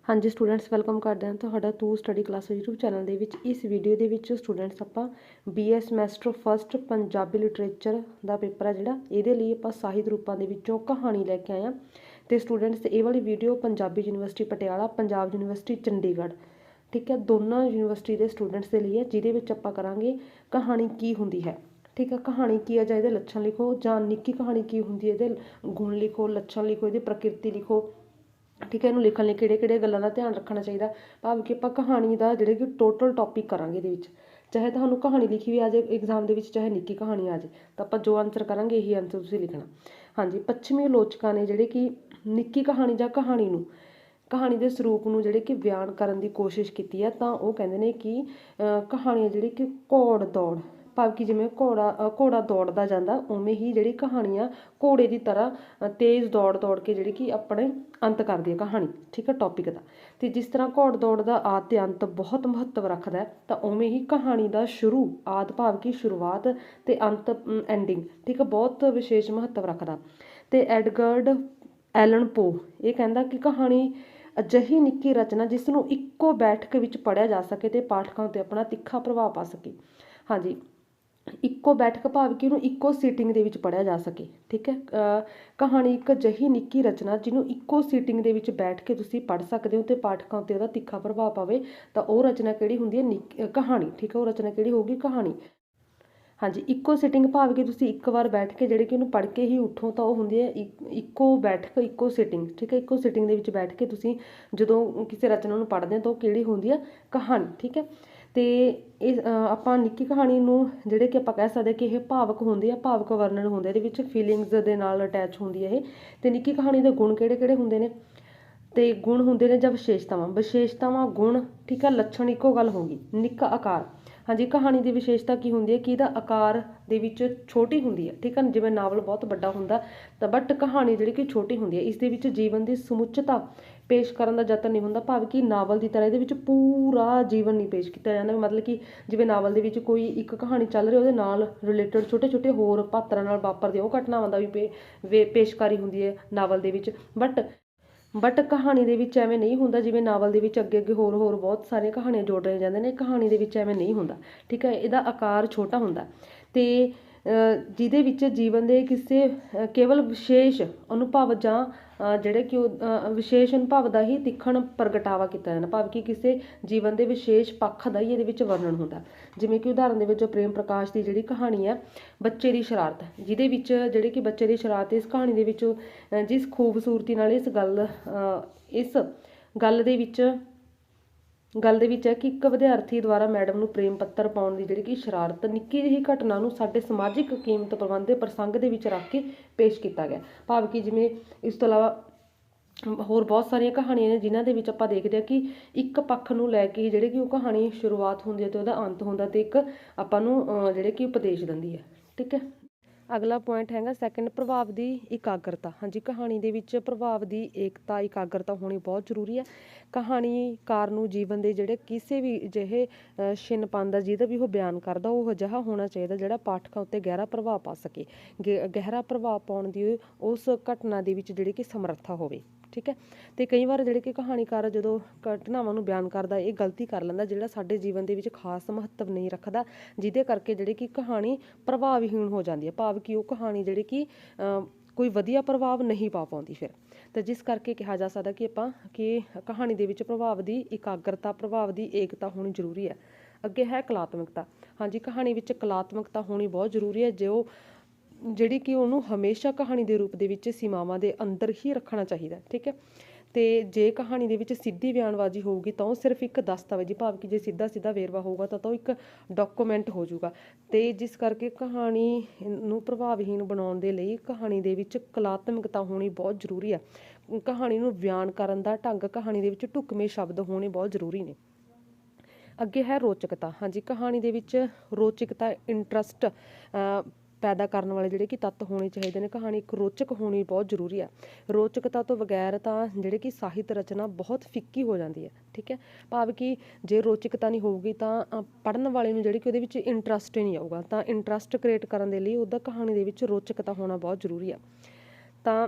हाँ जी students welcome करते हैं ਤੁਹਾਡਾ ਤੂੰ ਸਟੱਡੀ ਕਲਾਸ YouTube ਚੈਨਲ ਦੇ ਵਿੱਚ। ਇਸ ਵੀਡੀਓ ਦੇ ਵਿੱਚ ਸਟੂਡੈਂਟਸ ਆਪਾਂ BA semester first Punjabi literature ਦਾ ਪੇਪਰ ਹੈ ਜਿਹੜਾ, ਇਹਦੇ ਲਈ ਆਪਾਂ ਸਾਹਿਤ ਰੂਪਾਂ ਦੇ ਵਿੱਚੋਂ ਕਹਾਣੀ ਲੈ ਕੇ ਆਏ ਹਾਂ। ਤੇ ਸਟੂਡੈਂਟਸ ਇਹ ਵਾਲੀ video Punjabi university Patiala, Punjab university Chandigarh, ਠੀਕ ਹੈ, ਦੋਨਾਂ ਯੂਨੀਵਰਸਿਟੀ ਦੇ ਸਟੂਡੈਂਟਸ ਦੇ ਲਈ ਹੈ, ਜਿਹਦੇ ਵਿੱਚ ਆਪਾਂ ਕਰਾਂਗੇ ਕਹਾਣੀ ਕੀ ਹੁੰਦੀ ਹੈ। ठीक है, कहानी की है, ਜਾਂ ਇਹਦੇ ਲੱਛਣ ਲਿਖੋ, ਜਾਂ ਨਿੱਕੀ ਕਹਾਣੀ ਕੀ ਹੁੰਦੀ ਹੈ, ਇਹਦੇ ਗੁਣ ਲਿਖੋ, ਲੱਛਣ ਲਿਖੋ, ਇਹਦੀ ਪ੍ਰਕਿਰਤੀ ਲਿਖੋ। ठीक है, ਇਹਨੂੰ ਲਿਖਣ ਲਈ ਕਿਹੜੇ ਗੱਲਾਂ ਦਾ ਧਿਆਨ ਰੱਖਣਾ ਚਾਹੀਦਾ। ਭਾਵ ਕਿ ਆਪਾਂ ਕਹਾਣੀ ਦਾ ਜਿਹੜੇ ਕਿ ਟੋਟਲ ਟੌਪਿਕ ਕਰਾਂਗੇ ਇਹਦੇ ਵਿੱਚ। ਚਾਹੇ ਤੁਹਾਨੂੰ ਕਹਾਣੀ ਲਿਖੀ ਵੀ ਆ ਜਾਏ ਐਗਜ਼ਾਮ ਦੇ ਵਿੱਚ, ਚਾਹੇ ਨਿੱਕੀ ਕਹਾਣੀ ਆ ਜਾਏ, ਤਾਂ ਆਪਾਂ ਜੋ ਆਨਸਰ ਕਰਾਂਗੇ ਇਹੀ ਆਨਸਰ ਤੁਸੀਂ ਲਿਖਣਾ। ਹਾਂਜੀ, ਪੱਛਮੀ ਆਲੋਚਕਾਂ ਨੇ ਜਿਹੜੇ ਕਿ ਨਿੱਕੀ ਕਹਾਣੀ ਜਾਂ ਕਹਾਣੀ ਦੇ ਸਰੂਪ ਨੂੰ ਜਿਹੜੇ ਕਿ ਬਿਆਨ ਕਰਨ ਦੀ ਕੋਸ਼ਿਸ਼ ਕੀਤੀ ਹੈ, ਤਾਂ ਉਹ ਕਹਿੰਦੇ ਨੇ ਕਿ ਕਹਾਣੀਆਂ ਜਿਹੜੀ ਕਿ ਘੋੜ ਦੌੜ, ਭਾਵ ਕਿ ਜਿਵੇਂ ਘੋੜਾ ਦੌੜਦਾ ਜਾਂਦਾ, ਉਵੇਂ ਹੀ ਜਿਹੜੀ ਕਹਾਣੀਆਂ ਘੋੜੇ ਦੀ ਤਰ੍ਹਾਂ ਤੇਜ਼ ਦੌੜ ਕੇ ਜਿਹੜੀ ਕਿ ਆਪਣੇ ਅੰਤ ਕਰਦੀ ਹੈ ਕਹਾਣੀ। ਠੀਕ ਹੈ, ਟੌਪਿਕ ਦਾ। ਅਤੇ ਜਿਸ ਤਰ੍ਹਾਂ ਘੋੜ ਦੌੜ ਦਾ ਆਦਿ ਅਤੇ ਅੰਤ ਬਹੁਤ ਮਹੱਤਵ ਰੱਖਦਾ, ਤਾਂ ਉਵੇਂ ਹੀ ਕਹਾਣੀ ਦਾ ਸ਼ੁਰੂ ਆਦਿ, ਭਾਵ ਕਿ ਸ਼ੁਰੂਆਤ, ਅਤੇ ਅੰਤ ਐਂਡਿੰਗ, ਠੀਕ ਹੈ, ਬਹੁਤ ਵਿਸ਼ੇਸ਼ ਮਹੱਤਵ ਰੱਖਦਾ। ਅਤੇ ਐਡਗਰ ਐਲਨ ਪੋ ਇਹ ਕਹਿੰਦਾ ਕਿ ਕਹਾਣੀ ਅਜਿਹੀ ਨਿੱਕੀ ਰਚਨਾ ਜਿਸ ਨੂੰ ਇੱਕੋ ਬੈਠਕ ਵਿੱਚ ਪੜ੍ਹਿਆ ਜਾ ਸਕੇ ਅਤੇ ਪਾਠਕਾਂ ਉੱਤੇ ਆਪਣਾ ਤਿੱਖਾ ਪ੍ਰਭਾਵ ਪਾ ਸਕੇ। ਹਾਂਜੀ, ਇੱਕੋ ਬੈਠਕ ਭਾਵ ਕਿ ਉਹਨੂੰ ਇੱਕੋ ਸੀਟਿੰਗ ਦੇ ਵਿੱਚ ਪੜ੍ਹਿਆ ਜਾ ਸਕੇ। ਠੀਕ ਹੈ, ਕਹਾਣੀ ਇੱਕ ਅਜਿਹੀ ਨਿੱਕੀ ਰਚਨਾ ਜਿਹਨੂੰ ਇੱਕੋ ਸੀਟਿੰਗ ਦੇ ਵਿੱਚ ਬੈਠ ਕੇ ਤੁਸੀਂ ਪੜ੍ਹ ਸਕਦੇ ਹੋ ਅਤੇ ਪਾਠਕਾਂ ਉੱਤੇ ਉਹਦਾ ਤਿੱਖਾ ਪ੍ਰਭਾਵ ਪਵੇ, ਤਾਂ ਉਹ ਰਚਨਾ ਕਿਹੜੀ ਹੁੰਦੀ ਹੈ? ਕਹਾਣੀ। ਠੀਕ ਹੈ, ਉਹ ਰਚਨਾ ਕਿਹੜੀ ਹੋਊਗੀ? ਕਹਾਣੀ। ਹਾਂਜੀ, ਇੱਕੋ ਸਿਟਿੰਗ ਭਾਵ ਕਿ ਤੁਸੀਂ ਇੱਕ ਵਾਰ ਬੈਠ ਕੇ ਜਿਹੜੇ ਕਿ ਉਹਨੂੰ ਪੜ੍ਹ ਕੇ ਹੀ ਉੱਠੋ, ਤਾਂ ਉਹ ਹੁੰਦੀ ਹੈ ਇੱਕੋ ਬੈਠਕ, ਇੱਕੋ ਸਿਟਿੰਗ। ਠੀਕ ਹੈ, ਇੱਕੋ ਸਿਟਿੰਗ ਦੇ ਵਿੱਚ ਬੈਠ ਕੇ ਤੁਸੀਂ ਜਦੋਂ ਕਿਸੇ ਰਚਨਾ ਨੂੰ ਪੜ੍ਹਦੇ ਹੋ ਤਾਂ ਉਹ ਕਿਹੜੀ ਹੁੰਦੀ ਹੈ? ਕਹਾਣੀ। ਠੀਕ ਹੈ, ਅਤੇ ਇਹ ਆਪਾਂ ਨਿੱਕੀ ਕਹਾਣੀ ਨੂੰ ਜਿਹੜੇ ਕਿ ਆਪਾਂ ਕਹਿ ਸਕਦੇ ਕਿ ਇਹ ਭਾਵਕ ਹੁੰਦੀ ਆ, ਭਾਵਕ ਵਰਣਨ ਹੁੰਦੇ, ਇਹਦੇ ਵਿੱਚ ਫੀਲਿੰਗਸ ਦੇ ਨਾਲ ਅਟੈਚ ਹੁੰਦੀ ਹੈ ਇਹ। ਅਤੇ ਨਿੱਕੀ ਕਹਾਣੀ ਦੇ ਗੁਣ ਕਿਹੜੇ ਹੁੰਦੇ ਨੇ? ਅਤੇ ਗੁਣ ਹੁੰਦੇ ਨੇ ਜਾਂ ਵਿਸ਼ੇਸ਼ਤਾਵਾਂ ਗੁਣ। ਠੀਕ ਹੈ, ਲੱਛਣ ਇੱਕੋ ਗੱਲ ਹੋਊਗੀ। ਨਿੱਕਾ ਆਕਾਰ, ਹਾਂਜੀ, ਕਹਾਣੀ ਦੀ ਵਿਸ਼ੇਸ਼ਤਾ ਕੀ ਹੁੰਦੀ ਹੈ ਕਿ ਇਹਦਾ ਆਕਾਰ ਦੇ ਵਿੱਚ ਛੋਟੀ ਹੁੰਦੀ ਹੈ। ਠੀਕ ਹੈ, ਜਿਵੇਂ ਨਾਵਲ ਬਹੁਤ ਵੱਡਾ ਹੁੰਦਾ, ਤਾਂ ਬਟ ਕਹਾਣੀ ਜਿਹੜੀ ਕਿ ਛੋਟੀ ਹੁੰਦੀ ਹੈ। ਇਸ ਦੇ ਵਿੱਚ ਜੀਵਨ ਦੀ ਸਮੁੱਚਤਾ ਪੇਸ਼ ਕਰਨ ਦਾ ਯਤਨ ਨਹੀਂ ਹੁੰਦਾ, ਭਾਵ ਕਿ ਨਾਵਲ ਦੀ ਤਰ੍ਹਾਂ ਇਹਦੇ ਵਿੱਚ ਪੂਰਾ ਜੀਵਨ ਨਹੀਂ ਪੇਸ਼ ਕੀਤਾ ਜਾਂਦਾ। ਮਤਲਬ ਕਿ ਜਿਵੇਂ ਨਾਵਲ ਦੇ ਵਿੱਚ ਕੋਈ ਇੱਕ ਕਹਾਣੀ ਚੱਲ ਰਹੀ, ਉਹਦੇ ਨਾਲ ਰਿਲੇਟਡ ਛੋਟੇ ਹੋਰ ਪਾਤਰਾਂ ਨਾਲ ਵਾਪਰਦੇ ਉਹ ਘਟਨਾਵਾਂ ਦਾ ਵੀ ਪੇਸ਼ਕਾਰੀ ਹੁੰਦੀ ਹੈ ਨਾਵਲ ਦੇ ਵਿੱਚ। ਬਟ ਕਹਾਣੀ ਦੇ ਵਿੱਚ ਐਵੇਂ ਨਹੀਂ ਹੁੰਦਾ। ਜਿਵੇਂ ਨਾਵਲ ਦੇ ਵਿੱਚ ਅੱਗੇ ਹੋਰ ਬਹੁਤ ਸਾਰੀਆਂ ਕਹਾਣੀਆਂ ਜੋੜ ਰਹੇ ਜਾਂਦੇ ਨੇ, ਕਹਾਣੀ ਦੇ ਵਿੱਚ ਐਵੇਂ ਨਹੀਂ ਹੁੰਦਾ। ਠੀਕ ਹੈ, ਇਹਦਾ ਆਕਾਰ ਛੋਟਾ ਹੁੰਦਾ, ਅਤੇ ਜਿਹਦੇ ਵਿੱਚ ਜੀਵਨ ਦੇ ਕਿਸੇ ਕੇਵਲ ਵਿਸ਼ੇਸ਼ ਅਨੁਭਵ ਜਾਂ ਜਿਹੜੇ ਕਿ ਵਿਸ਼ੇਸ਼ ਅਨੁਭਵ ਦਾ ਹੀ ਤਿੱਖਣ ਪ੍ਰਗਟਾਵਾ ਕੀਤਾ ਜਾਂਦਾ, ਭਾਵ ਕਿ ਕਿਸੇ ਜੀਵਨ ਦੇ ਵਿਸ਼ੇਸ਼ ਪੱਖ ਦਾ ਹੀ ਇਹਦੇ ਵਿੱਚ ਵਰਣਨ ਹੁੰਦਾ। ਜਿਵੇਂ ਕਿ ਉਦਾਹਰਨ ਦੇ ਵਿੱਚ ਪ੍ਰੇਮ ਪ੍ਰਕਾਸ਼ ਦੀ ਜਿਹੜੀ ਕਹਾਣੀ ਹੈ ਬੱਚੇ ਦੀ ਸ਼ਰਾਰਤ, ਜਿਹਦੇ ਵਿੱਚ ਜਿਹੜੇ ਕਿ ਬੱਚੇ ਦੀ ਸ਼ਰਾਰਤ, ਇਸ ਕਹਾਣੀ ਦੇ ਵਿੱਚ ਜਿਸ ਖੂਬਸੂਰਤੀ ਨਾਲ ਇਸ ਗੱਲ ਦੇ ਵਿੱਚ ਹੈ ਕਿ ਇੱਕ ਵਿਦਿਆਰਥੀ ਦੁਆਰਾ ਮੈਡਮ ਨੂੰ ਪ੍ਰੇਮ ਪੱਤਰ ਪਾਉਣ ਦੀ ਜਿਹੜੀ ਕਿ ਸ਼ਰਾਰਤ, ਨਿੱਕੀ ਜਿਹੀ ਘਟਨਾ ਨੂੰ ਸਾਡੇ ਸਮਾਜਿਕ ਕੀਮਤ ਪ੍ਰਬੰਧ ਦੇ ਪ੍ਰਸੰਗ ਦੇ ਵਿੱਚ ਰੱਖ ਕੇ ਪੇਸ਼ ਕੀਤਾ ਗਿਆ। ਭਾਵ ਕਿ ਜਿਵੇਂ ਇਸ ਤੋਂ ਇਲਾਵਾ ਹੋਰ ਬਹੁਤ ਸਾਰੀਆਂ ਕਹਾਣੀਆਂ ਨੇ ਜਿਨ੍ਹਾਂ ਦੇ ਵਿੱਚ ਆਪਾਂ ਦੇਖਦੇ ਹਾਂ ਕਿ ਇੱਕ ਪੱਖ ਨੂੰ ਲੈ ਕੇ ਜਿਹੜੇ ਕਿ ਉਹ ਕਹਾਣੀ ਸ਼ੁਰੂਆਤ ਹੁੰਦੀ ਹੈ ਅਤੇ ਉਹਦਾ ਅੰਤ ਹੁੰਦਾ, ਅਤੇ ਇੱਕ ਆਪਾਂ ਨੂੰ ਜਿਹੜੇ ਕਿ ਉਪਦੇਸ਼ ਦਿੰਦੀ ਹੈ। ਠੀਕ ਹੈ, ਅਗਲਾ ਪੁਆਇੰਟ ਹੈਗਾ ਸੈਕਿੰਡ, ਪ੍ਰਭਾਵ ਦੀ ਇਕਾਗਰਤਾ। ਹਾਂਜੀ, ਕਹਾਣੀ ਦੇ ਵਿੱਚ ਪ੍ਰਭਾਵ ਦੀ ਇਕਾਗਰਤਾ ਹੋਣੀ ਬਹੁਤ ਜ਼ਰੂਰੀ ਹੈ। ਕਹਾਣੀਕਾਰ ਨੂੰ ਜੀਵਨ ਦੇ ਜਿਹੜੇ ਕਿਸੇ ਵੀ ਅਜਿਹੇ ਛਿਨਪਨ ਦਾ ਜਿਹਦਾ ਵੀ ਉਹ ਬਿਆਨ ਕਰਦਾ, ਉਹ ਅਜਿਹਾ ਹੋਣਾ ਚਾਹੀਦਾ ਜਿਹੜਾ ਪਾਠਕਾਂ ਉੱਤੇ ਗਹਿਰਾ ਪ੍ਰਭਾਵ ਪਾ ਸਕੇ। ਗਹਿਰਾ ਪ੍ਰਭਾਵ ਪਾਉਣ ਦੀ ਉਸ ਘਟਨਾ ਦੇ ਵਿੱਚ ਜਿਹੜੀ ਕਿ ਸਮਰੱਥਾ ਹੋਵੇ। ਠੀਕ ਹੈ, ਅਤੇ ਕਈ ਵਾਰ ਜਿਹੜੇ ਕਿ ਕਹਾਣੀਕਾਰ ਜਦੋਂ ਘਟਨਾਵਾਂ ਨੂੰ ਬਿਆਨ ਕਰਦਾ ਇਹ ਗਲਤੀ ਕਰ ਲੈਂਦਾ, ਜਿਹੜਾ ਸਾਡੇ ਜੀਵਨ ਦੇ ਵਿੱਚ ਖਾਸ ਮਹੱਤਵ ਨਹੀਂ ਰੱਖਦਾ, ਜਿਹਦੇ ਕਰਕੇ ਜਿਹੜੀ ਕਿ ਕਹਾਣੀ ਪ੍ਰਭਾਵਹੀਣ ਹੋ ਜਾਂਦੀ ਹੈ। ਭਾਵ ਕਿ ਉਹ ਕਹਾਣੀ ਜਿਹੜੀ ਕਿ ਕੋਈ ਵਧੀਆ ਪ੍ਰਭਾਵ ਨਹੀਂ ਪਾ ਪਾਉਂਦੀ ਫਿਰ। ਤਾਂ ਜਿਸ ਕਰਕੇ ਕਿਹਾ ਜਾ ਸਕਦਾ ਕਿ ਕਹਾਣੀ ਦੇ ਵਿੱਚ ਪ੍ਰਭਾਵ ਦੀ ਇਕਾਗਰਤਾ, ਪ੍ਰਭਾਵ ਦੀ ਏਕਤਾ ਹੋਣੀ ਜ਼ਰੂਰੀ ਹੈ। ਅੱਗੇ ਹੈ ਕਲਾਤਮਕਤਾ। ਹਾਂਜੀ, ਕਹਾਣੀ ਵਿੱਚ ਕਲਾਤਮਕਤਾ ਹੋਣੀ ਬਹੁਤ ਜ਼ਰੂਰੀ ਹੈ, ਜਿਹੜੀ ਕਿ ਉਹਨੂੰ ਹਮੇਸ਼ਾ ਕਹਾਣੀ ਦੇ ਰੂਪ ਦੇ ਵਿੱਚ ਸੀਮਾਵਾਂ ਦੇ ਅੰਦਰ ਹੀ ਰੱਖਣਾ ਚਾਹੀਦਾ। ਠੀਕ ਹੈ, ਅਤੇ ਜੇ ਕਹਾਣੀ ਦੇ ਵਿੱਚ ਸਿੱਧੀ ਬਿਆਨਬਾਜ਼ੀ ਹੋਊਗੀ ਤਾਂ ਉਹ ਸਿਰਫ ਇੱਕ ਦਸਤਾਵੇਜ਼ੀ, ਭਾਵ ਕਿ ਜੇ ਸਿੱਧਾ ਵੇਰਵਾ ਹੋਊਗਾ ਤਾਂ ਉਹ ਇੱਕ ਡਾਕੂਮੈਂਟ ਹੋ ਜਾਊਗਾ। ਅਤੇ ਜਿਸ ਕਰਕੇ ਕਹਾਣੀ ਨੂੰ ਪ੍ਰਭਾਵਹੀਣ ਬਣਾਉਣ ਦੇ ਲਈ ਕਹਾਣੀ ਦੇ ਵਿੱਚ ਕਲਾਤਮਕਤਾ ਹੋਣੀ ਬਹੁਤ ਜ਼ਰੂਰੀ ਹੈ। ਕਹਾਣੀ ਨੂੰ ਬਿਆਨ ਕਰਨ ਦਾ ਢੰਗ, ਕਹਾਣੀ ਦੇ ਵਿੱਚ ਢੁਕਵੇਂ ਸ਼ਬਦ ਹੋਣੇ ਬਹੁਤ ਜ਼ਰੂਰੀ ਨੇ। ਅੱਗੇ ਹੈ ਰੋਚਕਤਾ। ਹਾਂਜੀ, ਕਹਾਣੀ ਦੇ ਵਿੱਚ ਰੋਚਕਤਾ, ਇੰਟਰਸਟ ਪੈਦਾ ਕਰਨ ਵਾਲੇ ਜਿਹੜੇ ਕਿ ਤੱਤ ਹੋਣੇ ਚਾਹੀਦੇ ਨੇ। ਕਹਾਣੀ ਇੱਕ ਰੋਚਕ ਹੋਣੀ ਬਹੁਤ ਜ਼ਰੂਰੀ ਹੈ। ਰੋਚਕਤਾ ਤੋਂ ਬਗੈਰ ਤਾਂ ਜਿਹੜੇ ਕਿ ਸਾਹਿਤ ਰਚਨਾ ਬਹੁਤ ਫਿੱਕੀ ਹੋ ਜਾਂਦੀ ਹੈ। ਠੀਕ ਹੈ, ਭਾਵ ਕਿ ਜੇ ਰੋਚਕਤਾ ਨਹੀਂ ਹੋਊਗੀ ਤਾਂ ਪੜ੍ਹਨ ਵਾਲੇ ਨੂੰ ਜਿਹੜੀ ਕਿ ਉਹਦੇ ਵਿੱਚ ਇੰਟਰਸਟ ਹੀ ਨਹੀਂ ਆਊਗਾ। ਤਾਂ ਇੰਟਰਸਟ ਕ੍ਰੀਏਟ ਕਰਨ ਦੇ ਲਈ ਉਹਦਾ ਕਹਾਣੀ ਦੇ ਵਿੱਚ ਰੋਚਕਤਾ ਹੋਣਾ ਬਹੁਤ ਜ਼ਰੂਰੀ ਹੈ। ਤਾਂ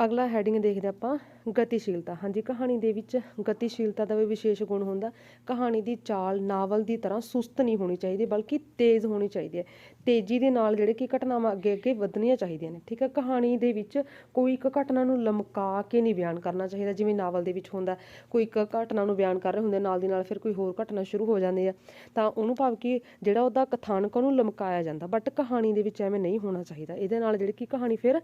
ਅਗਲਾ ਹੈਡਿੰਗ ਦੇਖਦੇ ਆਪਾਂ ਗਤੀਸ਼ੀਲਤਾ। ਹਾਂਜੀ, ਕਹਾਣੀ ਦੇ ਵਿੱਚ ਗਤੀਸ਼ੀਲਤਾ ਦਾ ਵੀ ਵਿਸ਼ੇਸ਼ ਗੁਣ ਹੁੰਦਾ। ਕਹਾਣੀ ਦੀ ਚਾਲ ਨਾਵਲ ਦੀ ਤਰ੍ਹਾਂ ਸੁਸਤ ਨਹੀਂ ਹੋਣੀ ਚਾਹੀਦੀ, ਬਲਕਿ ਤੇਜ਼ ਹੋਣੀ ਚਾਹੀਦੀ ਹੈ। ਤੇਜ਼ੀ ਦੇ ਨਾਲ ਜਿਹੜੇ ਕਿ ਘਟਨਾਵਾਂ ਅੱਗੇ ਅੱਗੇ ਵਧਣੀਆਂ ਚਾਹੀਦੀਆਂ ਨੇ। ਠੀਕ ਹੈ, ਕਹਾਣੀ ਦੇ ਵਿੱਚ ਕੋਈ ਇੱਕ ਘਟਨਾ ਨੂੰ ਲਮਕਾ ਕੇ ਨਹੀਂ ਬਿਆਨ ਕਰਨਾ ਚਾਹੀਦਾ, ਜਿਵੇਂ ਨਾਵਲ ਦੇ ਵਿੱਚ ਹੁੰਦਾ। ਕੋਈ ਇੱਕ ਘਟਨਾ ਨੂੰ ਬਿਆਨ ਕਰ ਰਹੇ ਹੁੰਦੇ, ਨਾਲ ਦੀ ਨਾਲ ਫਿਰ ਕੋਈ ਹੋਰ ਘਟਨਾ ਸ਼ੁਰੂ ਹੋ ਜਾਂਦੀ ਆ, ਤਾਂ ਉਹਨੂੰ ਭਾਵ ਕਿ ਜਿਹੜਾ ਉਹਦਾ ਕਥਾਨਕ ਉਹਨੂੰ ਲਮਕਾਇਆ ਜਾਂਦਾ। ਬਟ ਕਹਾਣੀ ਦੇ ਵਿੱਚ ਐਵੇਂ ਨਹੀਂ ਹੋਣਾ ਚਾਹੀਦਾ। ਇਹਦੇ ਨਾਲ ਜਿਹੜੀ ਕਿ ਕਹਾਣੀ ਫਿਰ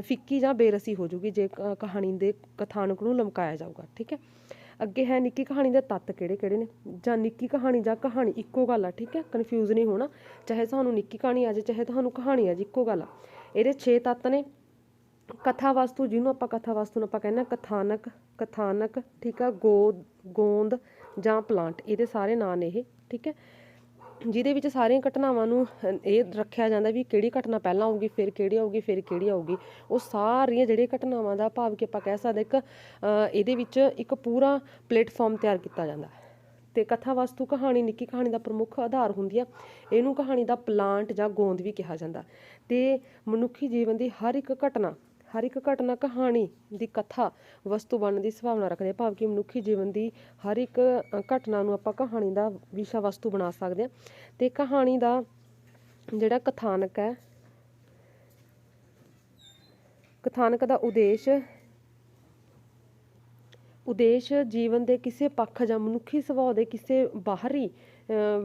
ਫਿੱਕੀ ਜਾਂ ਬੇਰਸੀ ਹੋ ਜੂਗੀ ਜੇ ਕਹਾਣੀ ਦੇ ਕਥਾਨਕ ਨੂੰ ਲਮਕਾਇਆ ਜਾਊਗਾ। ਠੀਕ ਹੈ, ਅੱਗੇ ਹੈ ਨਿੱਕੀ ਕਹਾਣੀ ਦੇ ਤੱਤ ਕਿਹੜੇ ਕਿਹੜੇ ਨੇ, ਜਾਂ ਨਿੱਕੀ ਕਹਾਣੀ ਜਾਂ ਕਹਾਣੀ ਇੱਕੋ ਗੱਲ ਆ। ਠੀਕ ਹੈ, ਕਨਫਿਊਜ਼ ਨਹੀਂ ਹੋਣਾ, ਚਾਹੇ ਤੁਹਾਨੂੰ ਨਿੱਕੀ ਕਹਾਣੀ ਆ ਜਾਏ ਚਾਹੇ ਤੁਹਾਨੂੰ ਕਹਾਣੀ ਆ ਜੀ, ਇੱਕੋ ਗੱਲ ਆ। ਇਹਦੇ 6 ਤੱਤ ਨੇ। ਕਥਾ ਵਸਤੂ, ਜਿਹਨੂੰ ਆਪਾਂ ਕਥਾ ਵਸਤੂ ਨੂੰ ਆਪਾਂ ਕਹਿੰਦੇ ਹਾਂ ਕਥਾਨਕ। ਠੀਕ ਆ, ਗੋਂਦ ਜਾਂ ਪਲਾਂਟ, ਇਹਦੇ ਸਾਰੇ ਨਾਂ ਨੇ ਇਹ। ਠੀਕ ਹੈ, ਜਿਹਦੇ ਵਿੱਚ ਸਾਰੀਆਂ ਘਟਨਾਵਾਂ ਨੂੰ ਇਹ ਰੱਖਿਆ ਜਾਂਦਾ ਵੀ ਕਿਹੜੀ ਘਟਨਾ ਪਹਿਲਾਂ ਆਊਗੀ, ਫਿਰ ਕਿਹੜੀ ਆਊਗੀ, ਫਿਰ ਕਿਹੜੀ ਆਊਗੀ। ਉਹ ਸਾਰੀਆਂ ਜਿਹੜੀਆਂ ਘਟਨਾਵਾਂ ਦਾ ਭਾਵ ਕਿ ਆਪਾਂ ਕਹਿ ਸਕਦੇ ਇੱਕ ਇਹਦੇ ਵਿੱਚ ਇੱਕ ਪੂਰਾ ਪਲੇਟਫਾਰਮ ਤਿਆਰ ਕੀਤਾ ਜਾਂਦਾ। ਤੇ ਕਥਾ ਵਸਤੂ ਕਹਾਣੀ ਨਿੱਕੀ ਕਹਾਣੀ ਦਾ ਪ੍ਰਮੁੱਖ ਆਧਾਰ ਹੁੰਦੀ ਆ। ਇਹਨੂੰ ਕਹਾਣੀ ਦਾ ਪਲਾਂਟ ਜਾਂ ਗੋਂਦ ਵੀ ਕਿਹਾ ਜਾਂਦਾ। ਤੇ ਮਨੁੱਖੀ ਜੀਵਨ ਦੀ ਹਰ ਇੱਕ ਘਟਨਾ ਕਹਾਣੀ ਦੀ ਕਥਾ ਵਸਤੂ ਬਣਨ ਦੀ ਸੰਭਾਵਨਾ ਰੱਖਦੇ, ਭਾਵ ਕਿ ਮਨੁੱਖੀ ਜੀਵਨ ਦੀ ਹਰ ਇੱਕ ਘਟਨਾ ਨੂੰ ਆਪਾਂ ਕਹਾਣੀ ਦਾ ਵਿਸ਼ਾ ਵਸਤੂ ਬਣਾ ਸਕਦੇ ਹਾਂ। ਤੇ ਕਹਾਣੀ ਦਾ ਜਿਹੜਾ ਕਥਾਨਕ ਦਾ ਉਦੇਸ਼ ਜੀਵਨ ਦੇ ਕਿਸੇ ਪੱਖ ਜਾਂ ਮਨੁੱਖੀ ਸੁਭਾਅ ਦੇ ਕਿਸੇ ਬਾਹਰੀ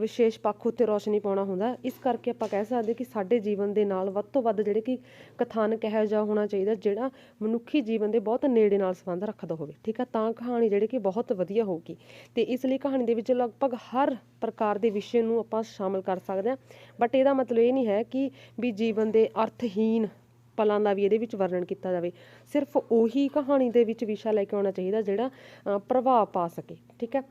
ਵਿਸ਼ੇਸ਼ ਪੱਖ ਉੱਤੇ ਰੌਸ਼ਨੀ ਪਾਉਣਾ ਹੁੰਦਾ। ਇਸ ਕਰਕੇ ਆਪਾਂ ਕਹਿ ਸਕਦੇ ਕਿ ਸਾਡੇ ਜੀਵਨ ਦੇ ਨਾਲ ਵੱਧ ਤੋਂ ਵੱਧ ਜਿਹੜੇ ਕਿ ਕਥਾਨਕ ਇਹੋ ਜਿਹਾ ਹੋਣਾ ਚਾਹੀਦਾ ਜਿਹੜਾ ਮਨੁੱਖੀ ਜੀਵਨ ਦੇ ਬਹੁਤ ਨੇੜੇ ਨਾਲ ਸੰਬੰਧ ਰੱਖਦਾ ਹੋਵੇ। ਠੀਕ ਆ, ਤਾਂ ਕਹਾਣੀ ਜਿਹੜੀ ਕਿ ਬਹੁਤ ਵਧੀਆ ਹੋਊਗੀ। ਤੇ ਇਸ ਲਈ ਕਹਾਣੀ ਦੇ ਵਿੱਚ ਲਗਭਗ ਹਰ ਪ੍ਰਕਾਰ ਦੇ ਵਿਸ਼ੇ ਨੂੰ ਆਪਾਂ ਸ਼ਾਮਿਲ ਕਰ ਸਕਦੇ ਹਾਂ। ਬਟ ਇਹਦਾ ਮਤਲਬ ਇਹ ਨਹੀਂ ਹੈ ਕਿ ਵੀ ਜੀਵਨ ਦੇ ਅਰਥਹੀਨ ਪਲਾਂ ਦਾ ਵੀ ਇਹਦੇ ਵਿੱਚ ਵਰਣਨ ਕੀਤਾ ਜਾਵੇ। ਸਿਰਫ ਉਹੀ ਕਹਾਣੀ ਦੇ ਵਿੱਚ ਵਿਸ਼ਾ ਲੈ ਕੇ ਆਉਣਾ ਚਾਹੀਦਾ ਜਿਹੜਾ ਪ੍ਰਭਾਵ ਪਾ ਸਕੇ। ਠੀਕ ਹੈ,